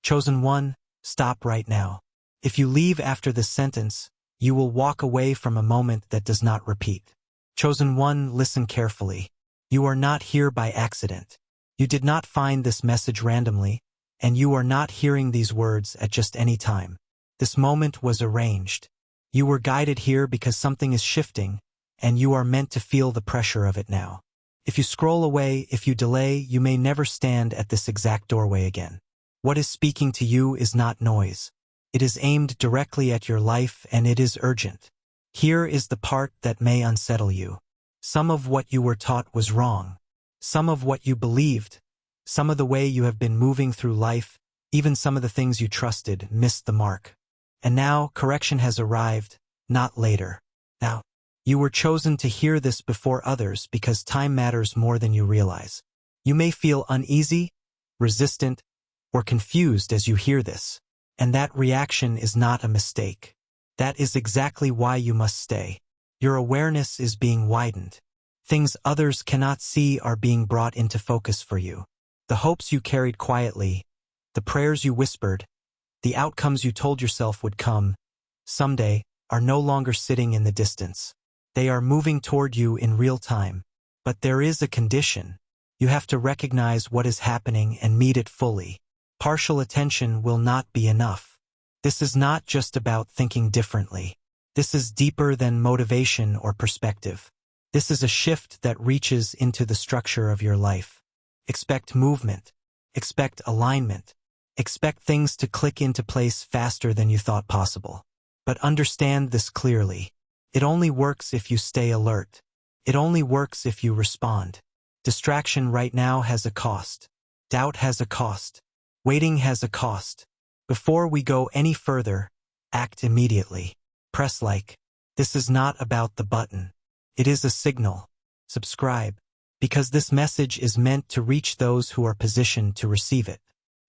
Chosen one, stop right now. If you leave after this sentence, you will walk away from a moment that does not repeat. Chosen one, listen carefully. You are not here by accident. You did not find this message randomly, and you are not hearing these words at just any time. This moment was arranged. You were guided here because something is shifting, and you are meant to feel the pressure of it now. If you scroll away, if you delay, you may never stand at this exact doorway again. What is speaking to you is not noise. It is aimed directly at your life, and it is urgent. Here is the part that may unsettle you. Some of what you were taught was wrong. Some of what you believed, some of the way you have been moving through life, even some of the things you trusted, missed the mark. And now, correction has arrived, not later. Now, you were chosen to hear this before others because time matters more than you realize. You may feel uneasy, resistant, or confused as you hear this. And that reaction is not a mistake. That is exactly why you must stay. Your awareness is being widened. Things others cannot see are being brought into focus for you. The hopes you carried quietly, the prayers you whispered, the outcomes you told yourself would come someday are no longer sitting in the distance. They are moving toward you in real time. But there is a condition. You have to recognize what is happening and meet it fully. Partial attention will not be enough. This is not just about thinking differently. This is deeper than motivation or perspective. This is a shift that reaches into the structure of your life. Expect movement. Expect alignment. Expect things to click into place faster than you thought possible. But understand this clearly. It only works if you stay alert. It only works if you respond. Distraction right now has a cost. Doubt has a cost. Waiting has a cost. Before we go any further, act immediately. Press like. This is not about the button. It is a signal. Subscribe. Because this message is meant to reach those who are positioned to receive it.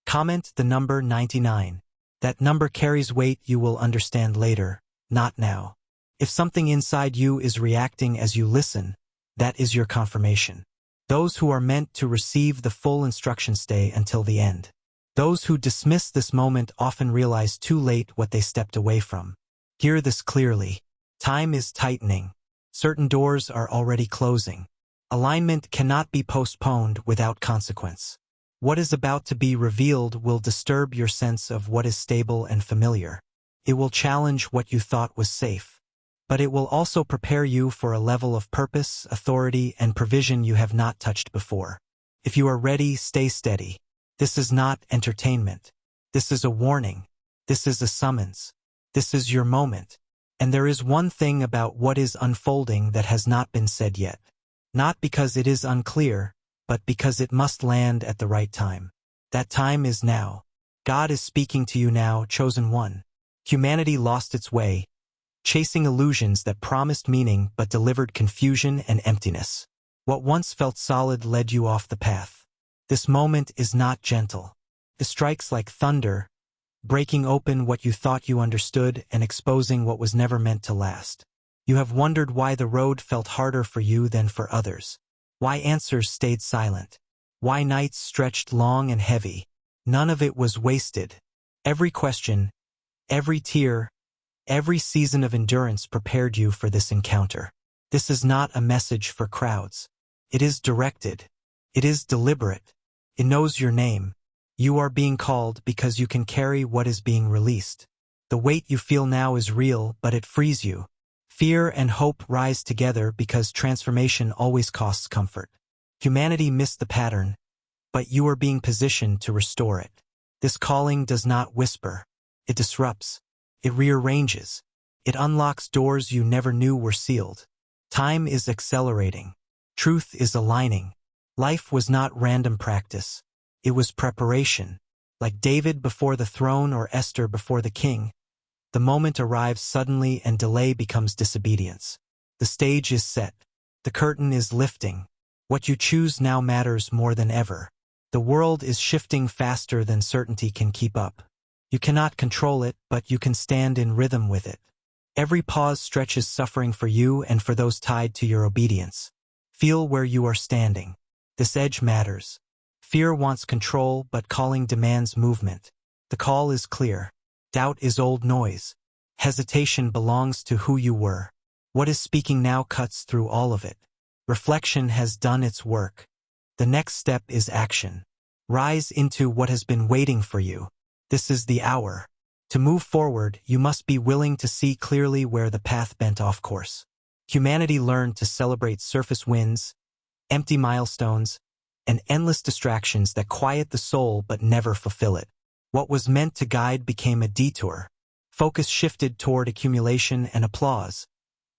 Comment the number 99. That number carries weight you will understand later, not now. If something inside you is reacting as you listen, that is your confirmation. Those who are meant to receive the full instruction stay until the end. Those who dismiss this moment often realize too late what they stepped away from. Hear this clearly. Time is tightening. Certain doors are already closing. Alignment cannot be postponed without consequence. What is about to be revealed will disturb your sense of what is stable and familiar. It will challenge what you thought was safe. But it will also prepare you for a level of purpose, authority, and provision you have not touched before. If you are ready, stay steady. This is not entertainment. This is a warning. This is a summons. This is your moment. And there is one thing about what is unfolding that has not been said yet. Not because it is unclear, but because it must land at the right time. That time is now. God is speaking to you now, chosen one. Humanity lost its way, chasing illusions that promised meaning but delivered confusion and emptiness. What once felt solid led you off the path. This moment is not gentle. It strikes like thunder, breaking open what you thought you understood and exposing what was never meant to last. You have wondered why the road felt harder for you than for others. Why answers stayed silent. Why nights stretched long and heavy. None of it was wasted. Every question, every tear, every season of endurance prepared you for this encounter. This is not a message for crowds. It is directed. It is deliberate. It knows your name. You are being called because you can carry what is being released. The weight you feel now is real, but it frees you. Fear and hope rise together because transformation always costs comfort. Humanity missed the pattern, but you are being positioned to restore it. This calling does not whisper. It disrupts. It rearranges. It unlocks doors you never knew were sealed. Time is accelerating. Truth is aligning. Life was not random practice. It was preparation. Like David before the throne or Esther before the king, the moment arrives suddenly and delay becomes disobedience. The stage is set. The curtain is lifting. What you choose now matters more than ever. The world is shifting faster than certainty can keep up. You cannot control it, but you can stand in rhythm with it. Every pause stretches suffering for you and for those tied to your obedience. Feel where you are standing. This edge matters. Fear wants control, but calling demands movement. The call is clear. Doubt is old noise. Hesitation belongs to who you were. What is speaking now cuts through all of it. Reflection has done its work. The next step is action. Rise into what has been waiting for you. This is the hour. To move forward, you must be willing to see clearly where the path bent off course. Humanity learned to celebrate surface wins, empty milestones, and endless distractions that quiet the soul but never fulfill it. What was meant to guide became a detour. Focus shifted toward accumulation and applause,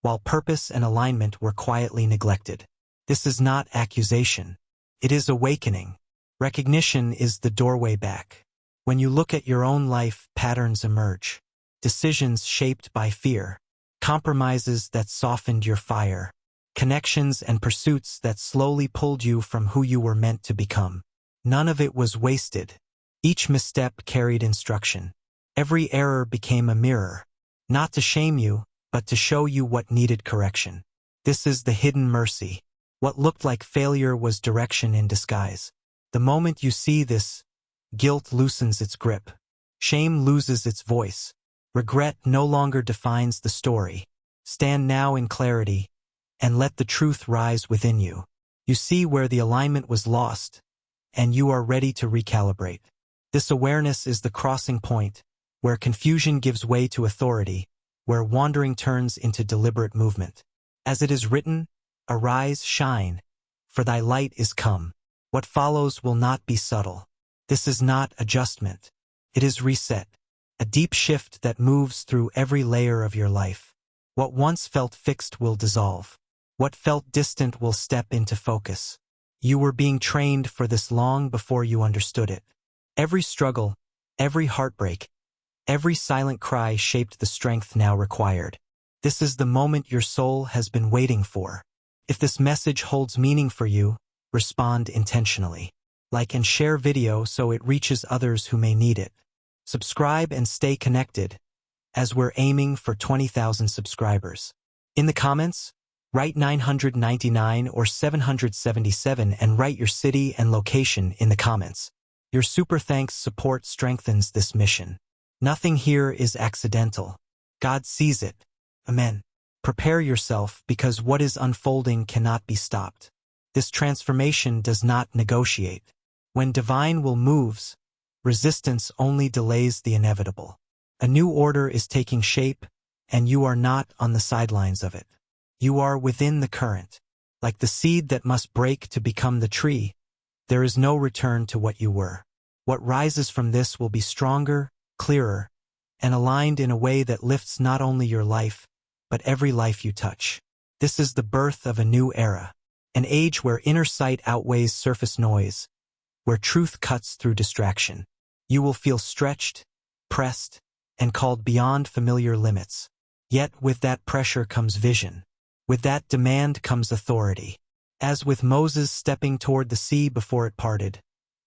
while purpose and alignment were quietly neglected. This is not accusation. It is awakening. Recognition is the doorway back. When you look at your own life, patterns emerge. Decisions shaped by fear. Compromises that softened your fire. Connections and pursuits that slowly pulled you from who you were meant to become. None of it was wasted. Each misstep carried instruction. Every error became a mirror. Not to shame you, but to show you what needed correction. This is the hidden mercy. What looked like failure was direction in disguise. The moment you see this, guilt loosens its grip. Shame loses its voice. Regret no longer defines the story. Stand now in clarity, and let the truth rise within you. You see where the alignment was lost, and you are ready to recalibrate. This awareness is the crossing point, where confusion gives way to authority, where wandering turns into deliberate movement. As it is written, arise, shine, for thy light is come. What follows will not be subtle. This is not adjustment. It is reset, a deep shift that moves through every layer of your life. What once felt fixed will dissolve. What felt distant will step into focus. You were being trained for this long before you understood it. Every struggle, every heartbreak, every silent cry shaped the strength now required. This is the moment your soul has been waiting for. If this message holds meaning for you, respond intentionally. Like and share video so it reaches others who may need it. Subscribe and stay connected, as we're aiming for 20,000 subscribers. In the comments, write 999 or 777 and write your city and location in the comments. Your super thanks support strengthens this mission. Nothing here is accidental. God sees it. Amen. Prepare yourself because what is unfolding cannot be stopped. This transformation does not negotiate. When divine will moves, resistance only delays the inevitable. A new order is taking shape, and you are not on the sidelines of it. You are within the current. Like the seed that must break to become the tree, there is no return to what you were. What rises from this will be stronger, clearer, and aligned in a way that lifts not only your life, but every life you touch. This is the birth of a new era, an age where inner sight outweighs surface noise, where truth cuts through distraction. You will feel stretched, pressed, and called beyond familiar limits. Yet with that pressure comes vision. With that demand comes authority. As with Moses stepping toward the sea before it parted,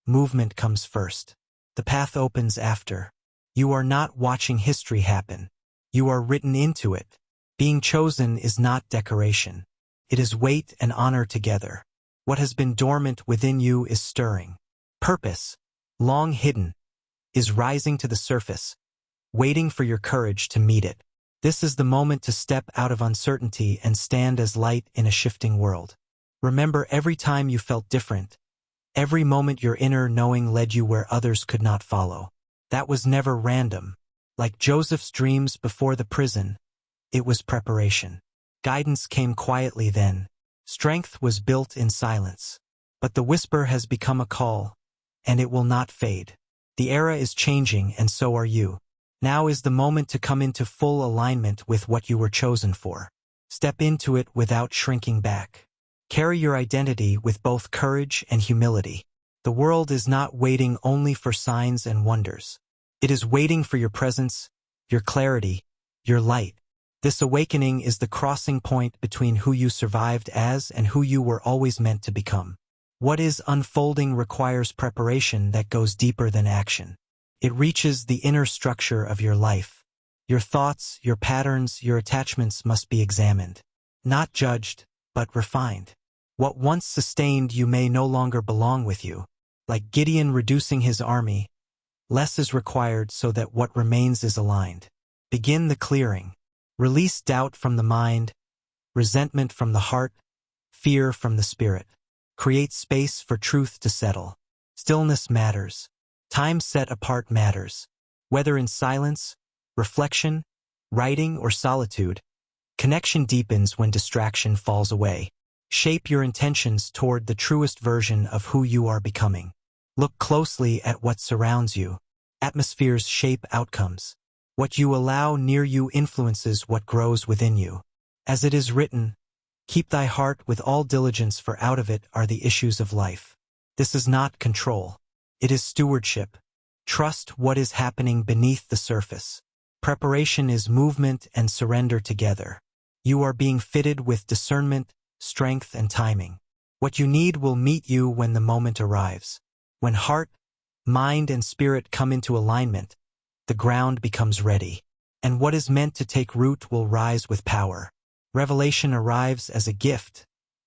movement comes first. The path opens after. You are not watching history happen. You are written into it. Being chosen is not decoration. It is weight and honor together. What has been dormant within you is stirring. Purpose, long hidden, is rising to the surface, waiting for your courage to meet it. This is the moment to step out of uncertainty and stand as light in a shifting world. Remember every time you felt different, every moment your inner knowing led you where others could not follow. That was never random. Like Joseph's dreams before the prison, it was preparation. Guidance came quietly then. Strength was built in silence. But the whisper has become a call, and it will not fade. The era is changing, and so are you. Now is the moment to come into full alignment with what you were chosen for. Step into it without shrinking back. Carry your identity with both courage and humility. The world is not waiting only for signs and wonders. It is waiting for your presence, your clarity, your light. This awakening is the crossing point between who you survived as and who you were always meant to become. What is unfolding requires preparation that goes deeper than action. It reaches the inner structure of your life. Your thoughts, your patterns, your attachments must be examined. Not judged, but refined. What once sustained you may no longer belong with you. Like Gideon reducing his army, Less is required so that what remains is aligned. Begin the clearing. Release doubt from the mind, resentment from the heart, fear from the spirit. Create space for truth to settle. Stillness matters. Time set apart matters. Whether in silence, reflection, writing, or solitude, connection deepens when distraction falls away. Shape your intentions toward the truest version of who you are becoming. Look closely at what surrounds you. Atmospheres shape outcomes. What you allow near you influences what grows within you. As it is written, keep thy heart with all diligence, for out of it are the issues of life. This is not control. It is stewardship. Trust what is happening beneath the surface. Preparation is movement and surrender together. You are being fitted with discernment, strength, and timing. What you need will meet you when the moment arrives. When heart, mind, and spirit come into alignment, the ground becomes ready. And what is meant to take root will rise with power. Revelation arrives as a gift,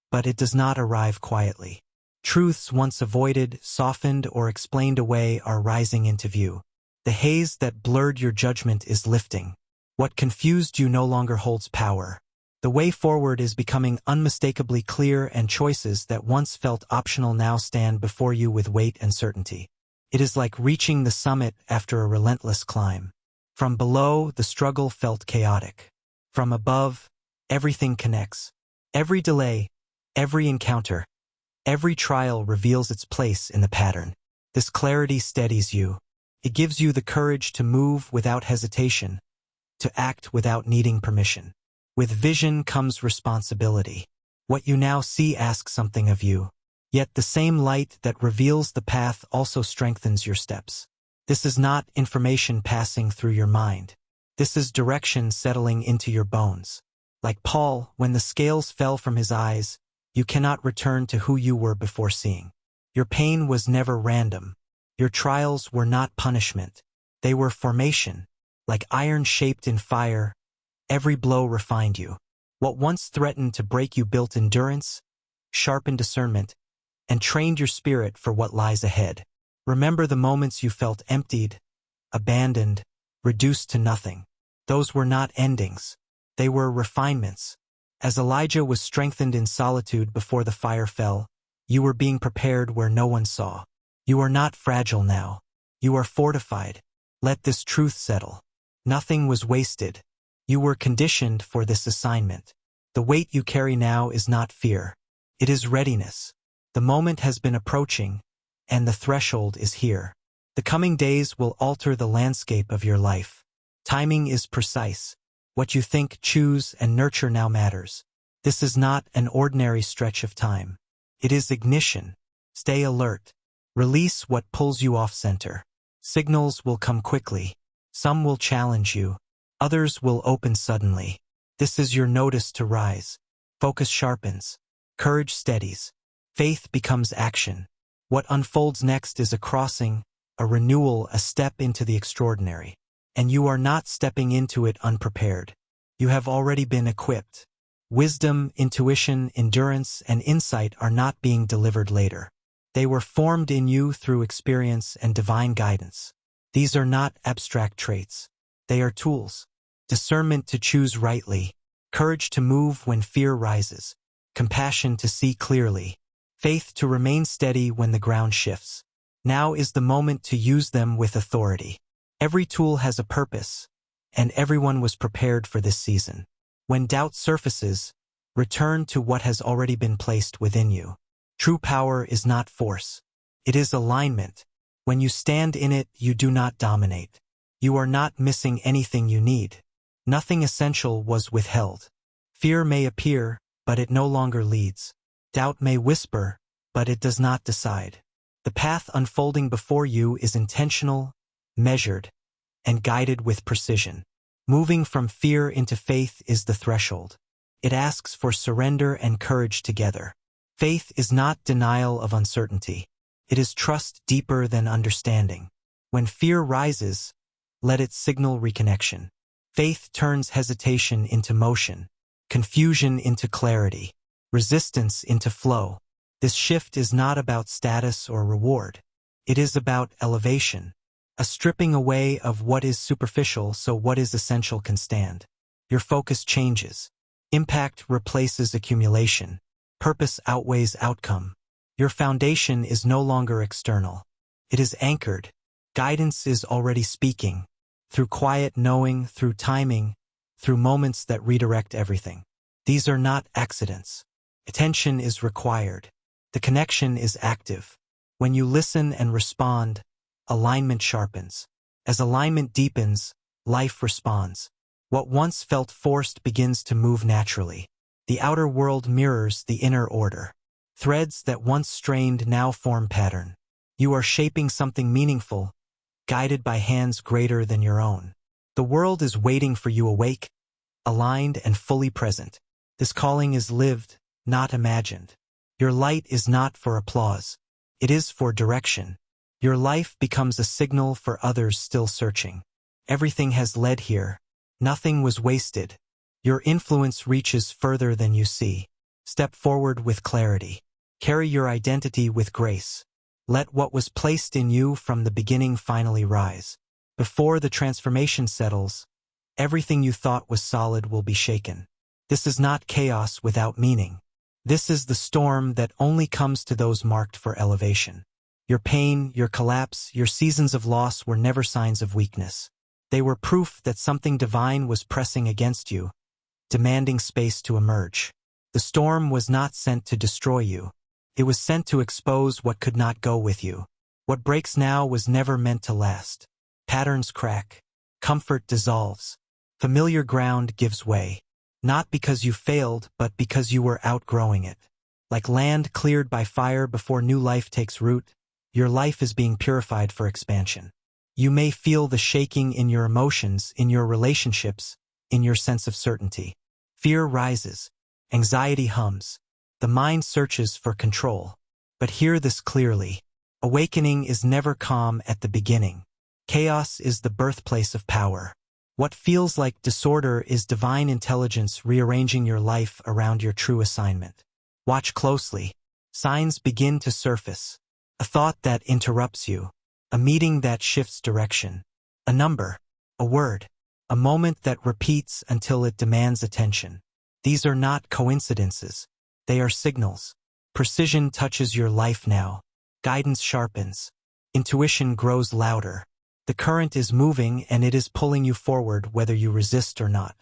but it does not arrive quietly. Truths once avoided, softened, or explained away are rising into view. The haze that blurred your judgment is lifting. What confused you no longer holds power. The way forward is becoming unmistakably clear, and choices that once felt optional now stand before you with weight and certainty. It is like reaching the summit after a relentless climb. From below, the struggle felt chaotic. From above, everything connects. Every delay, every encounter, every trial reveals its place in the pattern. This clarity steadies you. It gives you the courage to move without hesitation, to act without needing permission. With vision comes responsibility. What you now see asks something of you. Yet the same light that reveals the path also strengthens your steps. This is not information passing through your mind. This is direction settling into your bones. Like Paul, when the scales fell from his eyes, you cannot return to who you were before seeing. Your pain was never random. Your trials were not punishment. They were formation. Like iron shaped in fire, every blow refined you. What once threatened to break you built endurance, sharpened discernment, and trained your spirit for what lies ahead. Remember the moments you felt emptied, abandoned, reduced to nothing. Those were not endings. They were refinements. As Elijah was strengthened in solitude before the fire fell, you were being prepared where no one saw. You are not fragile now. You are fortified. Let this truth settle. Nothing was wasted. You were conditioned for this assignment. The weight you carry now is not fear. It is readiness. The moment has been approaching, and the threshold is here. The coming days will alter the landscape of your life. Timing is precise. What you think, choose, and nurture now matters. This is not an ordinary stretch of time. It is ignition. Stay alert. Release what pulls you off center. Signals will come quickly. Some will challenge you. Others will open suddenly. This is your notice to rise. Focus sharpens. Courage steadies. Faith becomes action. What unfolds next is a crossing, a renewal, a step into the extraordinary. And you are not stepping into it unprepared. You have already been equipped. Wisdom, intuition, endurance, and insight are not being delivered later. They were formed in you through experience and divine guidance. These are not abstract traits. They are tools. Discernment to choose rightly, courage to move when fear rises, compassion to see clearly, faith to remain steady when the ground shifts. Now is the moment to use them with authority. Every tool has a purpose, and everyone was prepared for this season. When doubt surfaces, return to what has already been placed within you. True power is not force. It is alignment. When you stand in it, you do not dominate. You are not missing anything you need. Nothing essential was withheld. Fear may appear, but it no longer leads. Doubt may whisper, but it does not decide. The path unfolding before you is intentional, measured, and guided with precision. Moving from fear into faith is the threshold. It asks for surrender and courage together. Faith is not denial of uncertainty. It is trust deeper than understanding. When fear rises, let it signal reconnection. Faith turns hesitation into motion, confusion into clarity, resistance into flow. This shift is not about status or reward. It is about elevation. A stripping away of what is superficial so what is essential can stand. Your focus changes. Impact replaces accumulation. Purpose outweighs outcome. Your foundation is no longer external. It is anchored. Guidance is already speaking. Through quiet knowing, through timing, through moments that redirect everything. These are not accidents. Attention is required. The connection is active. When you listen and respond, alignment sharpens. As alignment deepens, life responds. What once felt forced begins to move naturally. The outer world mirrors the inner order. Threads that once strained now form pattern. You are shaping something meaningful, guided by hands greater than your own. The world is waiting for you awake, aligned and fully present. This calling is lived, not imagined. Your light is not for applause. It is for direction. Your life becomes a signal for others still searching. Everything has led here. Nothing was wasted. Your influence reaches further than you see. Step forward with clarity. Carry your identity with grace. Let what was placed in you from the beginning finally rise. Before the transformation settles, everything you thought was solid will be shaken. This is not chaos without meaning. This is the storm that only comes to those marked for elevation. Your pain, your collapse, your seasons of loss were never signs of weakness. They were proof that something divine was pressing against you, demanding space to emerge. The storm was not sent to destroy you. It was sent to expose what could not go with you. What breaks now was never meant to last. Patterns crack. Comfort dissolves. Familiar ground gives way. Not because you failed, but because you were outgrowing it. Like land cleared by fire before new life takes root, your life is being purified for expansion. You may feel the shaking in your emotions, in your relationships, in your sense of certainty. Fear rises. Anxiety hums. The mind searches for control. But hear this clearly. Awakening is never calm at the beginning. Chaos is the birthplace of power. What feels like disorder is divine intelligence rearranging your life around your true assignment. Watch closely. Signs begin to surface. A thought that interrupts you. A meeting that shifts direction. A number. A word. A moment that repeats until it demands attention. These are not coincidences. They are signals. Precision touches your life now. Guidance sharpens. Intuition grows louder. The current is moving and it is pulling you forward whether you resist or not.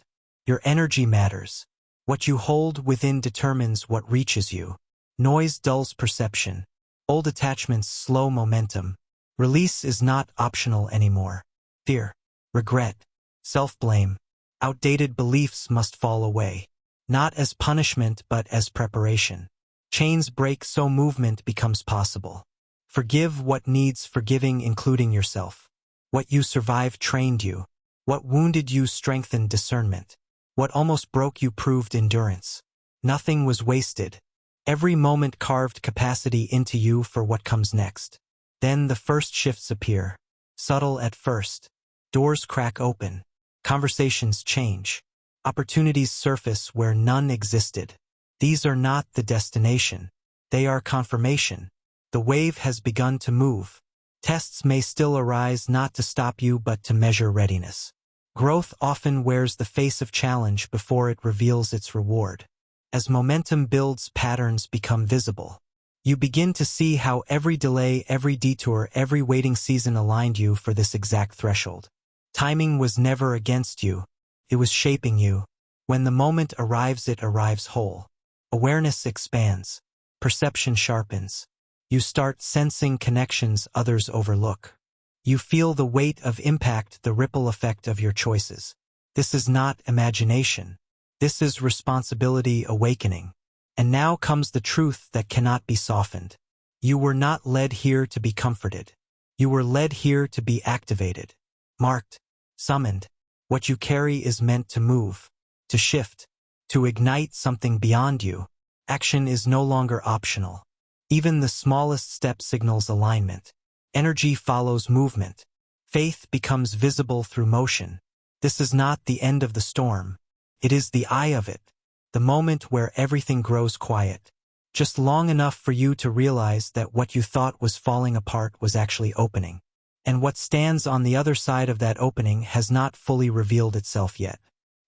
Your energy matters. What you hold within determines what reaches you. Noise dulls perception. Old attachments slow momentum. Release is not optional anymore. Fear, regret, self-blame, outdated beliefs must fall away. Not as punishment but as preparation. Chains break so movement becomes possible. Forgive what needs forgiving, including yourself. What you survived trained you. What wounded you strengthened discernment. What almost broke you proved endurance. Nothing was wasted. Every moment carved capacity into you for what comes next. Then the first shifts appear. Subtle at first. Doors crack open. Conversations change. Opportunities surface where none existed. These are not the destination. They are confirmation. The wave has begun to move. Tests may still arise not to stop you but to measure readiness. Growth often wears the face of challenge before it reveals its reward. As momentum builds, patterns become visible. You begin to see how every delay, every detour, every waiting season aligned you for this exact threshold. Timing was never against you. It was shaping you. When the moment arrives, it arrives whole. Awareness expands. Perception sharpens. You start sensing connections others overlook. You feel the weight of impact, the ripple effect of your choices. This is not imagination. This is responsibility awakening. And now comes the truth that cannot be softened. You were not led here to be comforted. You were led here to be activated, marked, summoned. What you carry is meant to move, to shift, to ignite something beyond you. Action is no longer optional. Even the smallest step signals alignment. Energy follows movement. Faith becomes visible through motion. This is not the end of the storm. It is the eye of it. The moment where everything grows quiet. Just long enough for you to realize that what you thought was falling apart was actually opening. and what stands on the other side of that opening has not fully revealed itself yet.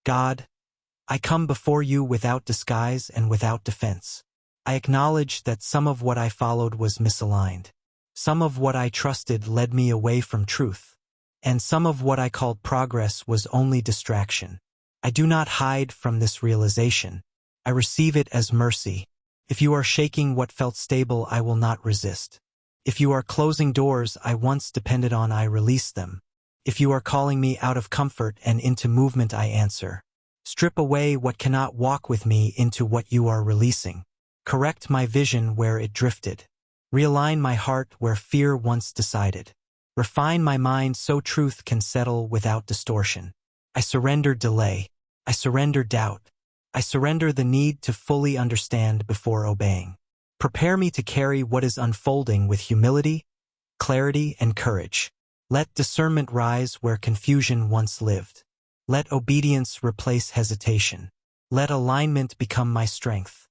God, I come before you without disguise and without defense. I acknowledge that some of what I followed was misaligned. Some of what I trusted led me away from truth. And some of what I called progress was only distraction. I do not hide from this realization. I receive it as mercy. If you are shaking what felt stable, I will not resist. If you are closing doors I once depended on, I release them. If you are calling me out of comfort and into movement, I answer. Strip away what cannot walk with me into what you are releasing. Correct my vision where it drifted. Realign my heart where fear once decided. Refine my mind so truth can settle without distortion. I surrender delay. I surrender doubt. I surrender the need to fully understand before obeying. Prepare me to carry what is unfolding with humility, clarity, and courage. Let discernment rise where confusion once lived. Let obedience replace hesitation. Let alignment become my strength.